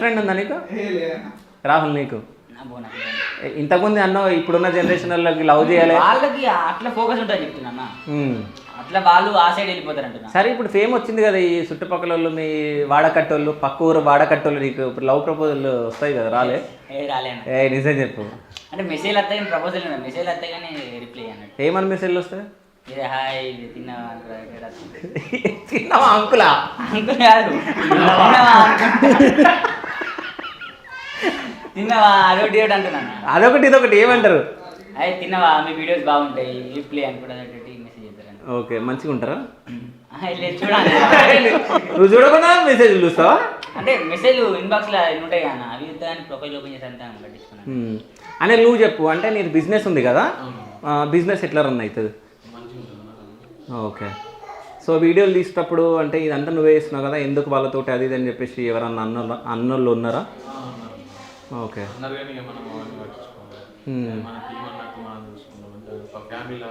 Friend ఉందా నీకు? రాహుల్ నీకు ఇంతకుముందు అన్నో ఇప్పుడున్న జనరేషన్ వాళ్ళకి లవ్ చేయాలి వాళ్ళకి అట్లా ఫోకస్ ఉంటుంది చెప్తున్నా అట్లా వాళ్ళు ఆ సైడ్ వెళ్ళిపోతారు అంటున్నా. సరే ఇప్పుడు ఫేమ్ వచ్చింది కదా ఈ చుట్టుపక్కల వాళ్ళు మీ వాడకట్టోళ్ళు పక్క ఊరు వాడకట్టోళ్ళు నీకు ఇప్పుడు లవ్ ప్రపోజల్ వస్తాయి కదా రాలే? నిజం చెప్పు. అంటే మెసేజ్ వస్తాయి ప్రపోజల్ మెసేజ్ వస్తాయి కానీ రిప్లై అన్నట్టు. ఏమని మెసేజ్లు వస్తాయి? హాయ్ తిన్నావా తిన్నావా అంకులా? అంకుల్ కాదు తిన్నావా అదొకటి అంటున్నాను. అదొకటి ఇదొకటి ఏమంటారు? అదే తిన్నావా మీ వీడియోస్ బాగుంటాయి రిప్లై అని కూడా మెసేజ్ చేస్తారు. ఓకే మంచిగా ఉంటారా? చూడాలి నువ్వు చూడకుండా మెసేజ్ చూస్తావా? అంటే మెసేజ్ ఇన్బాక్స్ లో ఉంటాయి కానీ అవి కానీ ప్రొఫైల్ ఓపెన్ చేసి అంతా పట్టించుకున్నాను. అనే నువ్వు చెప్పు అంటే నీది బిజినెస్ ఉంది కదా, బిజినెస్ ఎట్లా రన్ అవుతుంది? ఓకే. సో వీడియోలు తీసేటప్పుడు అంటే ఇదంతా నువ్వే ఇస్తున్నావు కదా, ఎందుకు వాళ్ళతోటి అది ఇది అని చెప్పేసి ఎవరన్నా అన్నోళ్ళు ఉన్నారా? ఓకే.